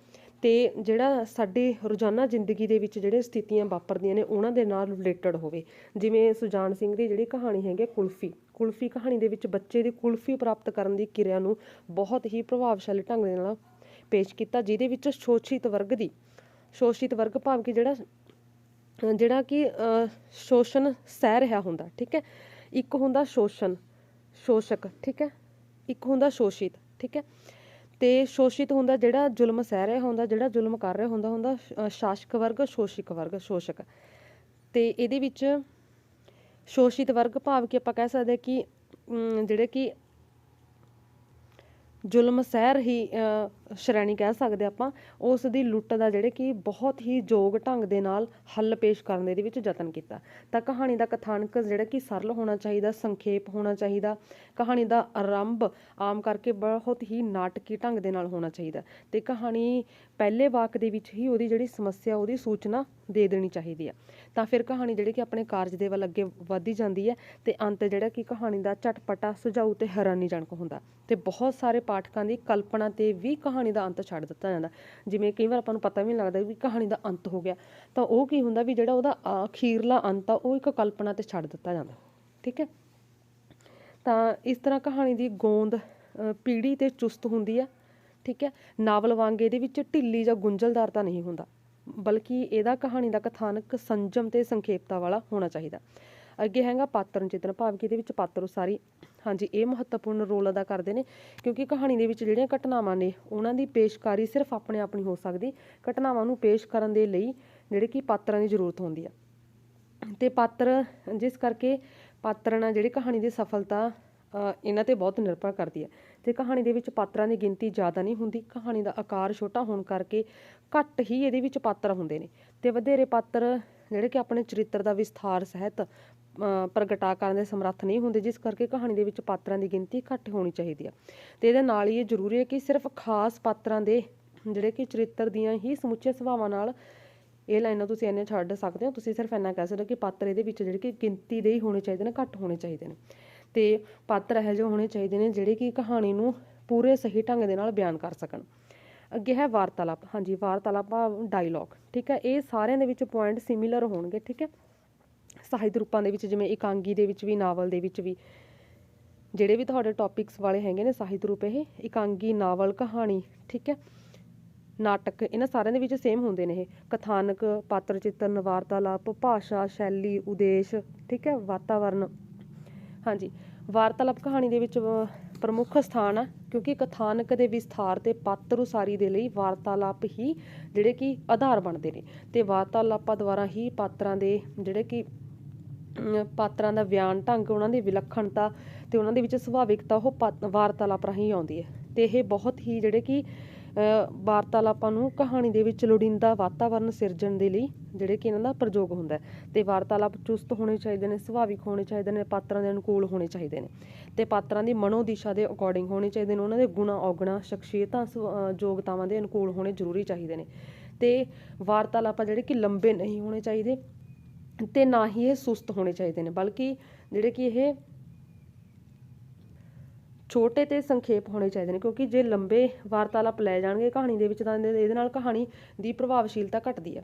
ਤੇ ਜਿਹੜਾ ਸਾਡੇ ਰੋਜ਼ਾਨਾ ਜ਼ਿੰਦਗੀ ਦੇ ਵਿੱਚ ਜਿਹੜੇ ਸਥਿਤੀਆਂ ਵਾਪਰਦੀਆਂ ਨੇ ਉਹਨਾਂ ਦੇ ਨਾਲ ਰਿਲੇਟਡ ਹੋਵੇ। ਜਿਵੇਂ ਸੁਜਾਨ ਸਿੰਘ ਦੀ ਜਿਹੜੀ ਕਹਾਣੀ ਹੈਗੀ ਕੁਲਫੀ ਕਹਾਣੀ ਦੇ ਵਿੱਚ ਬੱਚੇ ਦੀ ਕੁਲਫੀ ਪ੍ਰਾਪਤ ਕਰਨ ਦੀ ਕਿਰਿਆ ਨੂੰ ਬਹੁਤ ਹੀ ਪ੍ਰਭਾਵਸ਼ਾਲੀ ਢੰਗ ਦੇ ਨਾਲ ਪੇਸ਼ ਕੀਤਾ, ਜਿਹਦੇ ਵਿੱਚ ਸ਼ੋਸ਼ਿਤ ਵਰਗ ਭਾਵ ਕਿ ਜਿਹੜਾ ਕਿ ਸ਼ੋਸ਼ਣ ਸਹਿ ਰਿਹਾ ਹੁੰਦਾ। ਠੀਕ ਹੈ, ਇੱਕ ਹੁੰਦਾ ਸ਼ੋਸ਼ਕ। ਠੀਕ ਹੈ, ਇੱਕ ਹੁੰਦਾ ਸ਼ੋਸ਼ਿਤ। ਠੀਕ ਹੈ, ਤੇ ਸ਼ੋਸ਼ਿਤ ਹੁੰਦਾ ਜਿਹੜਾ ਜ਼ੁਲਮ ਸਹਿ ਰਿਹਾ ਹੁੰਦਾ, ਜਿਹੜਾ ਜ਼ੁਲਮ ਕਰ ਰਿਹਾ ਹੁੰਦਾ ਸ਼ਾਸਕ ਵਰਗ, ਸ਼ੋਸ਼ਕ। ਤੇ ਇਹਦੇ ਵਿੱਚ ਸ਼ੋਸ਼ਿਤ ਵਰਗ ਭਾਵ ਕਿ ਆਪਾਂ ਕਹਿ ਸਕਦੇ ਕਿ ਜਿਹੜੇ ਕਿ ਜ਼ੁਲਮ ਸਹਿ ਰਹੀ ਸ਼੍ਰੇਣੀ ਕਹਿ ਸਕਦੇ ਆਪਾਂ, ਉਸ ਦੀ ਲੁੱਟ ਦਾ ਜਿਹੜੇ ਕਿ ਬਹੁਤ ਹੀ ਯੋਗ ਢੰਗ ਦੇ ਨਾਲ ਹੱਲ ਪੇਸ਼ ਕਰਨ ਦੇ ਇਹਦੇ ਵਿੱਚ ਯਤਨ ਕੀਤਾ। ਤਾਂ ਕਹਾਣੀ ਦਾ ਕਥਾਨਕ ਜਿਹੜਾ ਕਿ ਸਰਲ ਹੋਣਾ ਚਾਹੀਦਾ, ਸੰਖੇਪ ਹੋਣਾ ਚਾਹੀਦਾ। ਕਹਾਣੀ ਦਾ ਆਰੰਭ ਆਮ ਕਰਕੇ ਬਹੁਤ ਹੀ ਨਾਟਕੀ ਢੰਗ ਦੇ ਨਾਲ ਹੋਣਾ ਚਾਹੀਦਾ। ਤੇ ਕਹਾਣੀ ਪਹਿਲੇ ਵਾਕ ਦੇ ਵਿੱਚ ਹੀ ਉਹਦੀ ਜਿਹੜੀ ਸਮੱਸਿਆ ਉਹਦੀ ਸੂਚਨਾ ਦੇ ਦੇਣੀ ਚਾਹੀਦੀ ਆ। ਤਾਂ ਫਿਰ ਕਹਾਣੀ ਜਿਹੜੀ ਕਿ ਆਪਣੇ ਕਾਰਜ ਦੇ ਵੱਲ ਅੱਗੇ ਵਧਦੀ ਜਾਂਦੀ ਹੈ। ਤੇ ਅੰਤ ਜਿਹੜਾ ਕਿ ਕਹਾਣੀ ਦਾ ਝਟਪਟਾ, ਸੁਝਾਊ ਤੇ ਹੈਰਾਨੀਜਨਕ ਹੁੰਦਾ। ਤੇ ਬਹੁਤ ਸਾਰੇ ਪਾਠਕਾਂ ਦੀ ਕਲਪਨਾ ਤੇ ਵੀ ਕਹਾਣੀ ਦਾ ਅੰਤ ਛੱਡ ਦਿੱਤਾ ਜਾਂਦਾ। ਜਿਵੇਂ ਕਈ ਵਾਰ ਆਪਾਂ ਨੂੰ ਪਤਾ ਵੀ ਨਹੀਂ ਲੱਗਦਾ ਵੀ ਕਹਾਣੀ ਦਾ ਅੰਤ ਹੋ ਗਿਆ, ਤਾਂ ਉਹ ਕੀ ਹੁੰਦਾ ਵੀ ਜਿਹੜਾ ਉਹਦਾ ਅਖੀਰਲਾ ਅੰਤ ਆ ਉਹ ਇੱਕ ਕਲਪਨਾ ਤੇ ਛੱਡ ਦਿੱਤਾ ਜਾਂਦਾ। ਠੀਕ ਹੈ, ਤਾਂ ਇਸ ਤਰ੍ਹਾਂ ਕਹਾਣੀ ਦੀ ਗੋਂਦ ਪੀੜੀ ਤੇ ਚੁਸਤ ਹੁੰਦੀ ਆ। ਠੀਕ ਹੈ, ਨਾਵਲ ਵਾਂਗ ਇਹਦੇ ਵਿੱਚ ਢਿੱਲੀ ਜਾਂ ਗੁੰਝਲਦਾਰਤਾ ਨਹੀਂ ਹੁੰਦਾ, ਬਲਕਿ ਇਹਦਾ ਕਹਾਣੀ ਦਾ ਕਥਾਨਕ ਸੰਜਮ ਤੇ ਸੰਖੇਪਤਾ ਵਾਲਾ ਹੋਣਾ ਚਾਹੀਦਾ। ਅੱਗੇ ਹੈਗਾ ਪਾਤਰ ਚਿੱਤਰਨ ਭਾਵ ਕਿ ਇਹਦੇ ਵਿੱਚ ਪਾਤਰ ਉਸਾਰੀ। ਹਾਂਜੀ, ਇਹ ਮਹੱਤਵਪੂਰਨ ਰੋਲ ਅਦਾ ਕਰਦੇ ਨੇ, ਕਿਉਂਕਿ ਕਹਾਣੀ ਦੇ ਵਿੱਚ ਜਿਹੜੀਆਂ ਘਟਨਾਵਾਂ ਨੇ ਉਹਨਾਂ ਦੀ ਪੇਸ਼ਕਾਰੀ ਸਿਰਫ ਆਪਣੇ ਆਪ ਨਹੀਂ ਹੋ ਸਕਦੀ। ਘਟਨਾਵਾਂ ਨੂੰ ਪੇਸ਼ ਕਰਨ ਦੇ ਲਈ ਜਿਹੜੇ ਕਿ ਪਾਤਰਾਂ ਦੀ ਜ਼ਰੂਰਤ ਹੁੰਦੀ ਆ। ਤੇ ਜਿਸ ਕਰਕੇ ਪਾਤਰਾਂ ਨਾਲ ਜਿਹੜੀ ਕਹਾਣੀ ਦੀ ਸਫਲਤਾ ਇਹਨਾਂ ਤੇ ਬਹੁਤ ਨਿਰਭਰ ਕਰਦੀ ਹੈ। ਤੇ ਕਹਾਣੀ ਦੇ ਵਿੱਚ ਪਾਤਰਾਂ ਦੀ ਗਿਣਤੀ ਜ਼ਿਆਦਾ ਨਹੀਂ ਹੁੰਦੀ। ਕਹਾਣੀ ਦਾ ਆਕਾਰ ਛੋਟਾ ਹੋਣ ਕਰਕੇ ਘੱਟ ਹੀ ਇਹਦੇ ਵਿੱਚ ਪਾਤਰ ਹੁੰਦੇ ਨੇ। ਤੇ ਵਧੇਰੇ ਪਾਤਰ ਜਿਹੜੇ ਕਿ ਆਪਣੇ ਚਰਿੱਤਰ ਦਾ ਵਿਸਥਾਰ ਸਹਿਤ ਪ੍ਰਗਟਾ ਕਰਨ ਦੇ ਸਮਰੱਥ ਨਹੀਂ ਹੁੰਦੇ, ਜਿਸ ਕਰਕੇ ਕਹਾਣੀ ਦੇ ਵਿੱਚ ਪਾਤਰਾਂ ਦੀ ਗਿਣਤੀ ਘੱਟ ਹੋਣੀ ਚਾਹੀਦੀ ਆ। ਤੇ ਇਹਦੇ ਨਾਲ ਹੀ ਇਹ ਜ਼ਰੂਰੀ ਹੈ ਕਿ ਸਿਰਫ ਖਾਸ ਪਾਤਰਾਂ ਦੇ ਜਿਹੜੇ ਕਿ ਚਰਿੱਤਰ ਦੀਆਂ ਹੀ ਸਮੁੱਚੇ ਸੁਭਾਵਾਂ ਨਾਲ ਇਹ ਲਾਈਨਾਂ ਤੁਸੀਂ ਇੰਨੇ ਛੱਡ ਸਕਦੇ ਹੋ। ਤੁਸੀਂ ਸਿਰਫ ਇੰਨਾ ਕਹਿ ਸਕਦੇ ਹੋ ਕਿ ਪਾਤਰ ਇਹਦੇ ਵਿੱਚ ਜਿਹੜੇ ਕਿ ਗਿਣਤੀ ਦੇ ਹੀ ਹੋਣੇ ਚਾਹੀਦੇ ਨੇ, ਘੱਟ ਹੋਣੇ ਚਾਹੀਦੇ ਨੇ। ਤੇ ਪਾਤਰ ਇਹੋ ਜਿਹੇ ਹੋਣੇ ਚਾਹੀਦੇ ਨੇ ਜਿਹੜੇ ਕਿ ਕਹਾਣੀ ਨੂੰ ਪੂਰੇ ਸਹੀ ਢੰਗ ਦੇ ਨਾਲ ਬਿਆਨ ਕਰ ਸਕਣ। ਅੱਗੇ ਹੈ ਵਾਰਤਾਲਾਪ। ਹਾਂਜੀ, ਵਾਰਤਾਲਾਪ ਡਾਇਲੋਗ। ਠੀਕ ਹੈ, ਇਹ ਸਾਰਿਆਂ ਦੇ ਵਿੱਚ ਪੁਆਇੰਟ ਸਿਮਿਲਰ ਹੋਣਗੇ। ਠੀਕ ਹੈ, ਸਾਹਿਤ ਰੂਪਾਂ ਦੇ ਵਿੱਚ ਜਿਵੇਂ ਇਕਾਂਗੀ ਦੇ ਵਿੱਚ ਵੀ, ਨਾਵਲ ਦੇ ਵਿੱਚ ਵੀ, ਜਿਹੜੇ ਵੀ ਤੁਹਾਡੇ ਟੌਪਿਕਸ ਵਾਲੇ ਹੈਗੇ ਨੇ ਸਾਹਿਤ ਰੂਪ, ਇਹ ਇਕਾਂਗੀ, ਨਾਵਲ, ਕਹਾਣੀ, ਠੀਕ ਹੈ, ਨਾਟਕ, ਇਹਨਾਂ ਸਾਰਿਆਂ ਦੇ ਵਿੱਚ ਸੇਮ ਹੁੰਦੇ ਨੇ ਇਹ। ਕਥਾਨਕ, ਪਾਤਰ ਚਿੱਤਰਨ, ਵਾਰਤਾਲਾਪ, ਭਾਸ਼ਾ, ਸ਼ੈਲੀ, ਉਦੇਸ਼, ਠੀਕ ਹੈ, ਵਾਤਾਵਰਨ। ਹਾਂਜੀ, ਵਾਰਤਾਲਾਪ ਕਹਾਣੀ ਦੇ ਵਿੱਚ ਪ੍ਰਮੁੱਖ ਸਥਾਨ ਆ, ਕਿਉਂਕਿ ਕਥਾਨਕ ਦੇ ਵਿਸਥਾਰ ਤੇ ਪਾਤਰ ਉਸਾਰੀ ਦੇ ਲਈ ਵਾਰਤਾਲਾਪ ਹੀ ਜਿਹੜੇ ਕਿ ਆਧਾਰ ਬਣਦੇ ਨੇ, ਤੇ ਵਾਰਤਾਲਾਪਾਂ ਦੁਆਰਾ ਹੀ ਪਾਤਰਾਂ ਦੇ ਜਿਹੜੇ ਕਿ ਪਾਤਰਾਂ ਦਾ ਬਿਆਨ ਢੰਗ, ਉਹਨਾਂ ਦੀ ਵਿਲੱਖਣਤਾ ਤੇ ਉਹਨਾਂ ਦੇ ਵਿੱਚ ਸੁਭਾਵਿਕਤਾ ਉਹ ਵਾਰਤਾਲਾਪ ਰਾਹੀਂ ਆਉਂਦੀ ਹੈ। ਤੇ ਇਹ ਬਹੁਤ ਹੀ ਜਿਹੜੇ ਕਿ ਵਾਰਤਾਲਾਪਾਂ ਨੂੰ ਕਹਾਣੀ ਦੇ ਵਿੱਚ ਲੋੜੀਂਦਾ ਵਾਤਾਵਰਨ ਸਿਰਜਣ ਦੇ ਲਈ ਜਿਹੜੇ ਕਿ ਇਹਨਾਂ ਦਾ ਪ੍ਰਯੋਗ ਹੁੰਦਾ ਹੈ। ਤੇ ਵਾਰਤਾਲਾਪ ਚੁਸਤ ਹੋਣੇ ਚਾਹੀਦੇ ਨੇ, ਸੁਭਾਵਿਕ ਹੋਣੇ ਚਾਹੀਦੇ ਨੇ, ਪਾਤਰਾਂ ਦੇ ਅਨੁਕੂਲ ਹੋਣੇ ਚਾਹੀਦੇ ਨੇ, ਤੇ ਪਾਤਰਾਂ ਦੀ ਮਨੋ ਦਿਸ਼ਾ ਦੇ ਅਕੋਰਡਿੰਗ ਹੋਣੇ ਚਾਹੀਦੇ ਨੇ, ਉਹਨਾਂ ਦੇ ਗੁਣਾ ਔਗਣਾ ਸ਼ਖਸੀਅਤਾਂ ਯੋਗਤਾਵਾਂ ਦੇ ਅਨੁਕੂਲ ਹੋਣੇ ਜ਼ਰੂਰੀ ਚਾਹੀਦੇ ਨੇ। ਤੇ ਵਾਰਤਾਲਾਪ ਜਿਹੜੇ ਕਿ ਲੰਬੇ ਨਹੀਂ ਹੋਣੇ ਚਾਹੀਦੇ ਤੇ ਨਾ ਹੀ ਇਹ ਸੁਸਤ ਹੋਣੇ ਚਾਹੀਦੇ ਨੇ, ਬਲਕਿ ਜਿਹੜੇ ਕਿ ਇਹ ਛੋਟੇ ਤੇ ਸੰਖੇਪ ਹੋਣੇ ਚਾਹੀਦੇ ਨੇ, ਕਿਉਂਕਿ ਜੇ ਲੰਬੇ ਵਾਰਤਾਲਾਪ ਲੈ ਜਾਣਗੇ ਕਹਾਣੀ ਦੇ ਵਿੱਚ ਤਾਂ ਇਹਦੇ ਨਾਲ ਕਹਾਣੀ ਦੀ ਪ੍ਰਭਾਵਸ਼ੀਲਤਾ ਘਟਦੀ ਹੈ।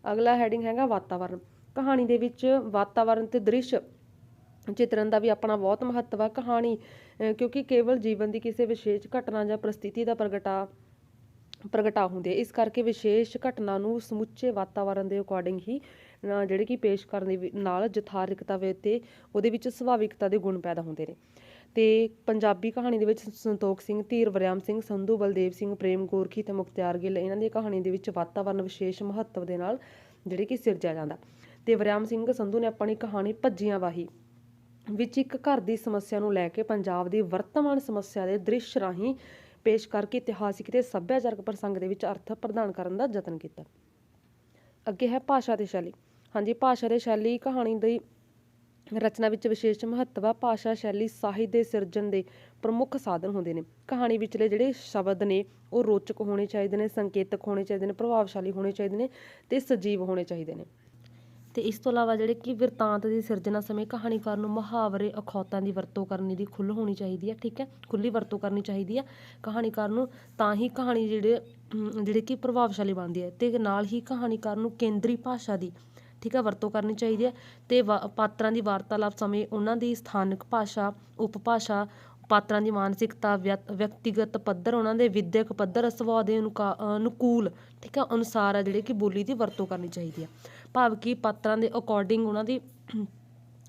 ਅਗਲਾ ਹੈਡਿੰਗ ਹੈਗਾ ਵਾਤਾਵਰਨ। ਕਹਾਣੀ ਦੇ ਵਿੱਚ ਵਾਤਾਵਰਨ ਤੇ ਦ੍ਰਿਸ਼ ਚਿਤਰਨ ਦਾ ਵੀ ਆਪਣਾ ਬਹੁਤ ਮਹੱਤਵ ਹੈ। ਕਹਾਣੀ ਕਿਉਂਕਿ ਕੇਵਲ ਜੀਵਨ ਦੀ ਕਿਸੇ ਵਿਸ਼ੇਸ਼ ਘਟਨਾ ਜਾਂ ਪ੍ਰਸਥਿਤੀ ਦਾ ਪ੍ਰਗਟਾ ਹੁੰਦੀ ਹੈ, ਇਸ ਕਰਕੇ ਵਿਸ਼ੇਸ਼ ਘਟਨਾ ਨੂੰ ਸਮੁੱਚੇ ਵਾਤਾਵਰਨ ਦੇ ਅਕੋਰਡਿੰਗ ਹੀ ਜਿਹੜੇ ਕਿ ਪੇਸ਼ ਕਰਨ ਦੇ ਨਾਲ ਯਥਾਰਥਿਕਤਾ ਤੇ ਉਹਦੇ ਵਿੱਚ ਸੁਭਾਵਿਕਤਾ ਦੇ ਗੁਣ ਪੈਦਾ ਹੁੰਦੇ ਨੇ। ਤੇ ਪੰਜਾਬੀ ਕਹਾਣੀ ਦੇ ਵਿੱਚ ਸੰਤੋਖ ਸਿੰਘ, ਧੀਰ ਵਰਿਆਮ ਸਿੰਘ ਸੰਧੂ, ਬਲਦੇਵ ਸਿੰਘ, ਪ੍ਰੇਮ ਗੋਰਖੀ ਤੇ ਮੁਖਤਿਆਰ ਗਿੱਲ, ਇਹਨਾਂ ਦੀ ਕਹਾਣੀ ਦੇ ਵਿੱਚ ਵਾਤਾਵਰਨ ਵਿਸ਼ੇਸ਼ ਮਹੱਤਵ ਦੇ ਨਾਲ ਜਿਹੜੇ ਕਿ ਸਿਰਜਿਆ ਜਾਂਦਾ। ਤੇ ਵਰਿਆਮ ਸਿੰਘ ਸੰਧੂ ਨੇ ਆਪਣੀ ਕਹਾਣੀ ਭੱਜੀਆਂ ਵਾਹੀ ਵਿੱਚ ਇੱਕ ਘਰ ਦੀ ਸਮੱਸਿਆ ਨੂੰ ਲੈ ਕੇ ਪੰਜਾਬ ਦੀ ਵਰਤਮਾਨ ਸਮੱਸਿਆ ਦੇ ਦ੍ਰਿਸ਼ ਰਾਹੀਂ ਪੇਸ਼ ਕਰਕੇ ਇਤਿਹਾਸਿਕ ਤੇ ਸੱਭਿਆਚਾਰਕ ਪ੍ਰਸੰਗ ਦੇ ਵਿੱਚ ਅਰਥ ਪ੍ਰਦਾਨ ਕਰਨ ਦਾ ਯਤਨ ਕੀਤਾ। ਅੱਗੇ ਹੈ ਭਾਸ਼ਾ ਤੇ ਸ਼ੈਲੀ। ਹਾਂਜੀ, ਭਾਸ਼ਾ ਤੇ ਸ਼ੈਲੀ ਕਹਾਣੀ ਦੀ ਰਚਨਾ ਵਿੱਚ ਵਿਸ਼ੇਸ਼ ਮਹੱਤਵ ਆ। ਭਾਸ਼ਾ ਸ਼ੈਲੀ ਸਾਹਿਤ ਦੇ ਸਿਰਜਣ ਦੇ ਪ੍ਰਮੁੱਖ ਸਾਧਨ ਹੁੰਦੇ ਨੇ। ਕਹਾਣੀ ਵਿਚਲੇ ਜਿਹੜੇ ਸ਼ਬਦ ਨੇ ਉਹ ਰੋਚਕ ਹੋਣੇ ਚਾਹੀਦੇ ਨੇ, ਸੰਕੇਤਕ ਹੋਣੇ ਚਾਹੀਦੇ ਨੇ, ਪ੍ਰਭਾਵਸ਼ਾਲੀ ਹੋਣੇ ਚਾਹੀਦੇ ਨੇ ਤੇ ਸਜੀਵ ਹੋਣੇ ਚਾਹੀਦੇ ਨੇ। ਤੇ ਇਸ ਤੋਂ ਇਲਾਵਾ ਜਿਹੜੇ ਕਿ ਬਿਰਤਾਂਤ ਦੀ ਸਿਰਜਣਾ ਸਮੇਂ ਕਹਾਣੀਕਾਰ ਨੂੰ ਮੁਹਾਵਰੇ, ਅਖੌਤਾਂ ਦੀ ਵਰਤੋਂ ਕਰਨ ਦੀ ਖੁੱਲ੍ਹ ਹੋਣੀ ਚਾਹੀਦੀ ਹੈ। ਠੀਕ ਹੈ, ਖੁੱਲ੍ਹੀ ਵਰਤੋਂ ਕਰਨੀ ਚਾਹੀਦੀ ਹੈ ਕਹਾਣੀਕਾਰ ਨੂੰ, ਤਾਂ ਹੀ ਕਹਾਣੀ ਜਿਹੜੇ ਕਿ ਪ੍ਰਭਾਵਸ਼ਾਲੀ ਬਣਦੀ ਹੈ। ਤੇ ਨਾਲ ਹੀ ਕਹਾਣੀਕਾਰ ਨੂੰ ਕੇਂਦਰੀ ਭਾਸ਼ਾ ਦੀ ਠੀਕ ਹੈ ਵਰਤੋਂ ਕਰਨੀ ਚਾਹੀਦੀ ਹੈ। ਤੇ ਪਾਤਰਾਂ ਦੀ ਵਾਰਤਾਲਾਪ ਸਮੇਂ ਉਹਨਾਂ ਦੀ ਸਥਾਨਕ ਭਾਸ਼ਾ, ਉਪਭਾਸ਼ਾ, ਪਾਤਰਾਂ ਦੀ ਮਾਨਸਿਕਤਾ, ਵਿਅਕਤੀਗਤ ਪੱਧਰ, ਉਹਨਾਂ ਦੇ ਵਿਦਿਅਕ ਪੱਧਰ, ਸੁਭਾਅ ਦੇ ਅਨੁਕੂਲ ਠੀਕ ਹੈ ਅਨੁਸਾਰ ਆ ਜਿਹੜੇ ਕਿ ਬੋਲੀ ਦੀ ਵਰਤੋਂ ਕਰਨੀ ਚਾਹੀਦੀ ਹੈ। ਭਾਵ ਕਿ ਪਾਤਰਾਂ ਦੇ ਅਕੋਰਡਿੰਗ ਉਹਨਾਂ ਦੀ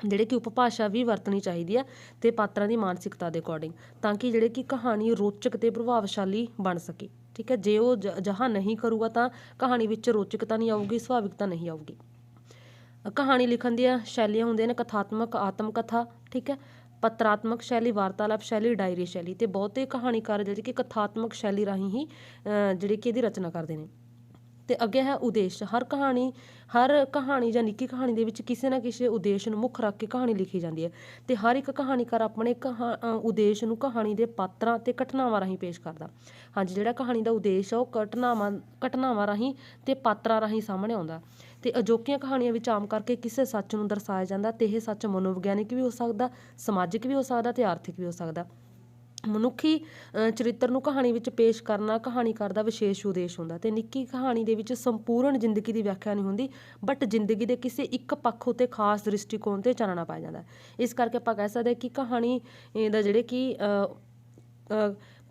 ਜਿਹੜੇ ਕਿ ਉਪਭਾਸ਼ਾ ਵੀ ਵਰਤਣੀ ਚਾਹੀਦੀ ਹੈ ਤੇ ਪਾਤਰਾਂ ਦੀ ਮਾਨਸਿਕਤਾ ਦੇ ਅਕੋਰਡਿੰਗ, ਤਾਂ ਕਿ ਜਿਹੜੇ ਕਿ ਕਹਾਣੀ ਰੋਚਕ ਤੇ ਪ੍ਰਭਾਵਸ਼ਾਲੀ ਬਣ ਸਕੇ। ਠੀਕ ਹੈ, ਜੇ ਉਹ ਜਹਾਂ ਨਹੀਂ ਕਰੂਗਾ ਤਾਂ ਕਹਾਣੀ ਵਿੱਚ ਰੋਚਕਤਾ ਨਹੀਂ ਆਊਗੀ, ਸੁਭਾਵਿਕਤਾ ਨਹੀਂ ਆਊਗੀ। ਕਹਾਣੀ ਲਿਖਣ ਦੀਆਂ ਸ਼ੈਲੀਆਂ ਹੁੰਦੀਆਂ ਨੇ ਕਥਾਤਮਕ, ਆਤਮ ਕਥਾ, ਠੀਕ ਹੈ, ਪੱਤਰਾਤਮਕ ਸ਼ੈਲੀ, ਵਾਰਤਾਲਾਪ ਸ਼ੈਲੀ, ਡਾਇਰੀ ਸ਼ੈਲੀ। ਤੇ ਬਹੁਤੇ ਕਹਾਣੀਕਾਰ ਜਿਹੜੇ ਕਿ ਕਥਾਤਮਕ ਸ਼ੈਲੀ ਰਾਹੀਂ ਹੀ ਜਿਹੜੀ ਕਿ ਇਹਦੀ ਰਚਨਾ ਕਰਦੇ ਨੇ। ਤੇ ਅੱਗੇ ਹੈ ਉਦੇਸ਼। ਹਰ ਕਹਾਣੀ ਜਾਂ ਨਿੱਕੀ ਕਹਾਣੀ ਦੇ ਵਿੱਚ ਕਿਸੇ ਨਾ ਕਿਸੇ ਉਦੇਸ਼ ਨੂੰ ਮੁੱਖ ਰੱਖ ਕੇ ਕਹਾਣੀ ਲਿਖੀ ਜਾਂਦੀ ਹੈ। ਤੇ ਹਰ ਇੱਕ ਕਹਾਣੀਕਾਰ ਆਪਣੇ ਉਦੇਸ਼ ਨੂੰ ਕਹਾਣੀ ਦੇ ਪਾਤਰਾਂ ਤੇ ਘਟਨਾਵਾਂ ਰਾਹੀਂ ਪੇਸ਼ ਕਰਦਾ। ਹਾਂਜੀ, ਜਿਹੜਾ ਕਹਾਣੀ ਦਾ ਉਦੇਸ਼ ਆ ਉਹ ਘਟਨਾਵਾਂ ਰਾਹੀਂ ਤੇ ਪਾਤਰਾਂ ਰਾਹੀਂ ਸਾਹਮਣੇ ਆਉਂਦਾ। ਤੇ ਅਜੋਕੀਆਂ ਕਹਾਣੀਆਂ ਵਿੱਚ ਆਮ ਕਰਕੇ ਕਿਸੇ ਸੱਚ ਨੂੰ ਦਰਸਾਇਆ ਜਾਂਦਾ ਤੇ ਇਹ ਸੱਚ ਮਨੋਵਿਗਿਆਨਿਕ ਵੀ ਹੋ ਸਕਦਾ, ਸਮਾਜਿਕ ਵੀ ਹੋ ਸਕਦਾ ਤੇ ਆਰਥਿਕ ਵੀ ਹੋ ਸਕਦਾ। ਮਨੁੱਖੀ ਚਰਿੱਤਰ ਨੂੰ ਕਹਾਣੀ ਵਿੱਚ ਪੇਸ਼ ਕਰਨਾ ਕਹਾਣੀਕਾਰ ਦਾ ਵਿਸ਼ੇਸ਼ ਉਦੇਸ਼ ਹੁੰਦਾ। ਤੇ ਨਿੱਕੀ ਕਹਾਣੀ ਦੇ ਵਿੱਚ ਸੰਪੂਰਨ ਜ਼ਿੰਦਗੀ ਦੀ ਵਿਆਖਿਆ ਨਹੀਂ ਹੁੰਦੀ, ਬਟ ਜ਼ਿੰਦਗੀ ਦੇ ਕਿਸੇ ਇੱਕ ਪੱਖ ਉੱਤੇ ਖਾਸ ਦ੍ਰਿਸ਼ਟੀਕੋਣ ਤੇ ਚਾਨਣਾ ਪਾਇਆ ਜਾਂਦਾ। ਇਸ ਕਰਕੇ ਆਪਾਂ ਕਹਿ ਸਕਦੇ ਕਿ ਕਹਾਣੀ ਦਾ ਜਿਹੜੇ ਕਿ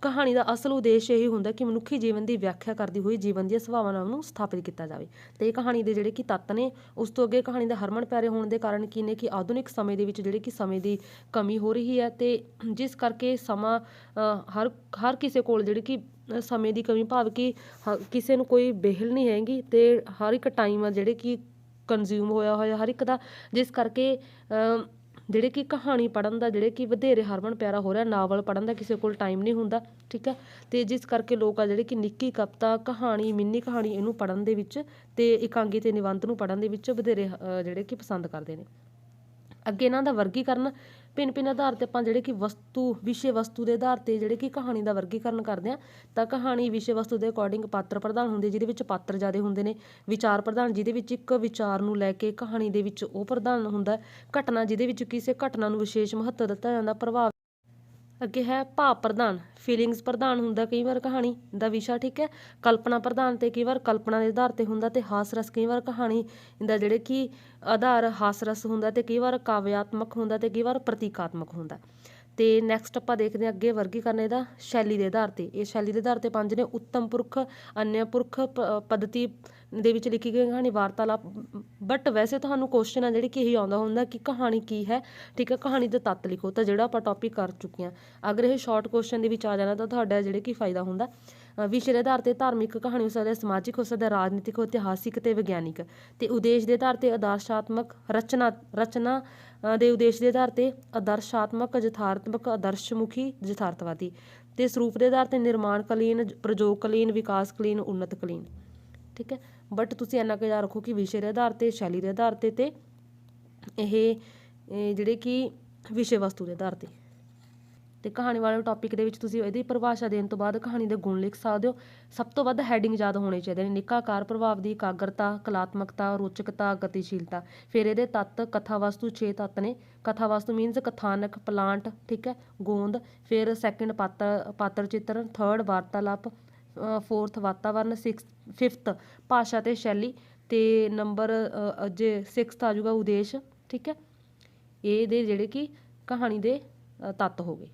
ਕਹਾਣੀ ਦਾ ਅਸਲ ਉਦੇਸ਼ ਇਹ ਹੁੰਦਾ ਕਿ ਮਨੁੱਖੀ ਜੀਵਨ ਦੀ ਵਿਆਖਿਆ ਕਰਦੀ ਹੋਈ ਜੀਵਨ ਦੀਆਂ ਸੁਭਾਵਾਂ ਨੂੰ ਸਥਾਪਿਤ ਕੀਤਾ ਜਾਵੇ। ਤੇ ਇਹ ਕਹਾਣੀ ਦੇ ਜਿਹੜੇ ਕਿ ਤੱਤ ਨੇ। ਉਸ ਤੋਂ ਅੱਗੇ ਕਹਾਣੀ ਦਾ ਹਰਮਨ ਪਿਆਰੇ ਹੋਣ ਦੇ ਕਾਰਨ ਕੀ ਨੇ ਕਿ ਆਧੁਨਿਕ ਸਮੇਂ ਦੇ ਵਿੱਚ ਜਿਹੜੇ ਕਿ ਸਮੇਂ ਦੀ ਕਮੀ ਹੋ ਰਹੀ ਹੈ ਤੇ ਜਿਸ ਕਰਕੇ ਸਮਾਂ ਹਰ ਕਿਸੇ ਕੋਲ ਜਿਹੜੀ ਕਿ ਸਮੇਂ ਦੀ ਕਮੀ, ਭਾਵ ਕਿ ਕਿਸੇ ਨੂੰ ਕੋਈ ਵਿਹਲ ਨਹੀਂ ਹੈਗੀ ਤੇ ਹਰ ਇੱਕ ਟਾਈਮ ਆ ਜਿਹੜੇ ਕਿ ਕੰਜ਼ਿਊਮ ਹੋਇਆ ਹਰ ਇੱਕ ਦਾ, ਜਿਸ ਕਰਕੇ ਜਿਹੜੇ ਕਿ ਕਹਾਣੀ ਪੜ੍ਹਨ ਦਾ ਜਿਹੜੇ ਕਿ ਵਧੇਰੇ ਹਰਮਨ ਪਿਆਰਾ ਹੋ ਰਿਹਾ। ਨਾਵਲ ਪੜ੍ਹਨ ਦਾ ਕਿਸੇ ਕੋਲ ਟਾਈਮ ਨਹੀਂ ਹੁੰਦਾ, ਠੀਕ ਹੈ, ਤੇ ਜਿਸ ਕਰਕੇ ਲੋਕ ਆ ਜਿਹੜੇ ਕਿ ਨਿੱਕੀ ਕਵਿਤਾ, ਕਹਾਣੀ, ਮਿੰਨੀ ਕਹਾਣੀ ਇਹਨੂੰ ਪੜ੍ਹਨ ਦੇ ਵਿੱਚ ਤੇ ਇਕਾਂਗੀ ਤੇ ਨਿਬੰਧ ਨੂੰ ਪੜ੍ਹਨ ਦੇ ਵਿੱਚ ਵਧੇਰੇ ਜਿਹੜੇ ਕਿ ਪਸੰਦ ਕਰਦੇ ਨੇ। ਅੱਗੇ ਇਹਨਾਂ ਦਾ ਵਰਗੀਕਰਨ। ਭਿੰਨ ਆਧਾਰ ਤੇ ਆਪਾਂ ਜਿਹੜੇ ਕਿ ਵਿਸ਼ੇ ਵਸਤੂ ਦੇ ਆਧਾਰ ਤੇ ਜਿਹੜੇ ਕਿ ਕਹਾਣੀ ਦਾ ਵਰਗੀਕਰਨ ਕਰਦੇ ਹਾਂ। ਤਾਂ ਕਹਾਣੀ ਵਿਸ਼ੇ ਵਸਤੂ ਦੇ ਅਕੋਰਡਿੰਗ ਪਾਤਰ ਪ੍ਰਧਾਨ ਹੁੰਦੇ, ਜਿਹਦੇ ਵਿੱਚ ਪਾਤਰ ਜ਼ਿਆਦਾ ਹੁੰਦੇ ਨੇ। ਵਿਚਾਰ ਪ੍ਰਧਾਨ, ਜਿਹਦੇ ਵਿੱਚ ਇੱਕ ਵਿਚਾਰ ਨੂੰ ਲੈ ਕੇ ਕਹਾਣੀ ਦੇ ਵਿੱਚ ਉਹ ਪ੍ਰਧਾਨ ਹੁੰਦਾ। ਘਟਨਾ, ਜਿਹਦੇ ਵਿੱਚ ਕਿਸੇ ਘਟਨਾ ਨੂੰ ਵਿਸ਼ੇਸ਼ ਮਹੱਤਵ ਦਿੱਤਾ ਜਾਂਦਾ। ਪ੍ਰਭਾਵ। ਅੱਗੇ ਹੈ ਭਾਵ ਪ੍ਰਧਾਨ। ਫੀਲਿੰਗਸ ਪ੍ਰਧਾਨ ਹੁੰਦਾ ਕਈ ਵਾਰ ਕਹਾਣੀ ਦਾ ਵਿਸ਼ਾ, ਠੀਕ ਹੈ। ਕਲਪਨਾ ਪ੍ਰਧਾਨ ਤੇ ਕਈ ਵਾਰ ਕਲਪਨਾ ਦੇ ਆਧਾਰ ਤੇ ਹੁੰਦਾ। ਤੇ ਹਾਸ ਰਸ ਕਈ ਵਾਰ ਕਹਾਣੀ ਦਾ ਜਿਹੜੇ ਕਿ ਆਧਾਰ ਹਾਸ ਰਸ ਹੁੰਦਾ ਤੇ ਕਈ ਵਾਰ ਕਾਵਿਆਤਮਕ ਹੁੰਦਾ ਤੇ ਕਈ ਵਾਰ ਪ੍ਰਤੀਕਾਤਮਕ ਹੁੰਦਾ। ਤੇ ਨੈਕਸਟ ਆਪਾਂ ਦੇਖਦੇ ਹਾਂ ਅੱਗੇ ਵਰਗੀਕਰਨ ਇਹਦਾ ਸ਼ੈਲੀ ਦੇ ਆਧਾਰ ਤੇ। ਇਹ ਸ਼ੈਲੀ ਦੇ ਆਧਾਰ ਤੇ 5 ਨੇ। ਉੱਤਮ ਪੁਰਖ, ਅਨਿਆ ਪੁਰਖ, ਪद्धਤੀ ਦੇ ਵਿੱਚ ਲਿਖੀ ਗਈ ਕਹਾਣੀ ਵਾਰਤਾਲਾਪ। ਬਟ ਵੈਸੇ ਤੁਹਾਨੂੰ ਕੁਐਸਚਨ ਆ ਜਿਹੜੀ ਕਿ ਇਹੀ ਆਉਂਦਾ ਹੁੰਦਾ ਕਿ ਕਹਾਣੀ ਕੀ ਹੈ, ਠੀਕ ਹੈ, ਕਹਾਣੀ ਦੇ ਤੱਤ ਲਿਖੋ, ਤਾਂ ਜਿਹੜਾ ਆਪਾਂ ਟੌਪਿਕ ਕਰ ਚੁੱਕੇ ਹਾਂ। ਅਗਰ ਇਹ ਸ਼ਾਰਟ ਕੁਐਸਚਨ ਦੇ ਵਿੱਚ ਆ ਜਾਣਾ ਤਾਂ ਤੁਹਾਡਾ ਜਿਹੜੇ ਕਿ ਫਾਇਦਾ ਹੁੰਦਾ। ਵਿਸ਼ੇ ਦੇ ਆਧਾਰ 'ਤੇ ਧਾਰਮਿਕ ਕਹਾਣੀ ਹੋ ਸਕਦੀ ਹੈ, ਸਮਾਜਿਕ ਹੋ ਸਕਦਾ ਹੈ, ਰਾਜਨੀਤਿਕ, ਇਤਿਹਾਸਿਕ ਅਤੇ ਵਿਗਿਆਨਿਕ। ਅਤੇ ਉਦੇਸ਼ ਦੇ ਆਧਾਰ 'ਤੇ ਆਦਰਸ਼ਾਤਮਕ ਰਚਨਾ ਦੇ ਉਦੇਸ਼ ਦੇ ਆਧਾਰ 'ਤੇ ਆਦਰਸ਼ਾਤਮਕ, ਯਥਾਰਥਮਕ, ਆਦਰਸ਼ਮੁਖੀ, ਯਥਾਰਥਵਾਦੀ। ਅਤੇ ਸਰੂਪ ਦੇ ਆਧਾਰ 'ਤੇ ਨਿਰਮਾਣਕਾਲੀਨ, ਪ੍ਰਯੋਗਕਾਲੀਨ, ਵਿਕਾਸਕਾਲੀਨ, ਉੱਨਤਕਾਲੀਨ, ਠੀਕ ਹੈ। ਬਟ ਤੁਸੀਂ ਇੰਨਾ ਕੁ ਯਾਦ ਰੱਖੋ ਕਿ ਵਿਸ਼ੇ ਦੇ ਆਧਾਰ 'ਤੇ, ਸ਼ੈਲੀ ਦੇ ਆਧਾਰ 'ਤੇ ਅਤੇ ਇਹ ਜਿਹੜੇ ਕਿ ਵਿਸ਼ੇ ਵਸਤੂ ਦੇ ਆਧਾਰ 'ਤੇ। ਅਤੇ ਕਹਾਣੀ ਵਾਲੇ ਟੌਪਿਕ ਦੇ ਵਿੱਚ ਤੁਸੀਂ ਇਹਦੀ ਪਰਿਭਾਸ਼ਾ ਦੇਣ ਤੋਂ ਬਾਅਦ ਕਹਾਣੀ ਦੇ ਗੁਣ ਲਿਖ ਸਕਦੇ ਹੋ। ਸਭ ਤੋਂ ਵੱਧ ਹੈਡਿੰਗ ਯਾਦ ਹੋਣੇ ਚਾਹੀਦੇ ਨੇ। ਨਿੱਕਾਕਾਰ ਪ੍ਰਭਾਵ ਦੀ ਇਕਾਗਰਤਾ, ਕਲਾਤਮਕਤਾ, ਰੋਚਕਤਾ, ਗਤੀਸ਼ੀਲਤਾ। ਫਿਰ ਇਹਦੇ ਤੱਤ, ਕਥਾ ਵਸਤੂ 6 ਤੱਤ ਨੇ। ਕਥਾ ਵਸਤੂ ਮੀਨਸ ਕਥਾਨਕ, ਪਲਾਂਟ, ਠੀਕ ਹੈ, ਗੋਂਦ। ਫਿਰ ਸੈਕਿੰਡ ਪਾਤਰ ਚਿੱਤਰਨ, ਥਰਡ ਵਾਰਤਾਲਾਪ, ਫੋਰਥ ਵਾਤਾਵਰਨ, ਫਿਫਥ ਭਾਸ਼ਾ ਅਤੇ ਸ਼ੈਲੀ, ਅਤੇ ਨੰਬਰ ਜੇ 6th ਆ ਜਾਊਗਾ ਉਦੇਸ਼, ਠੀਕ ਹੈ। ਇਹਦੇ ਜਿਹੜੇ ਕਿ ਕਹਾਣੀ ਦੇ ਤੱਤ ਹੋ ਗਏ।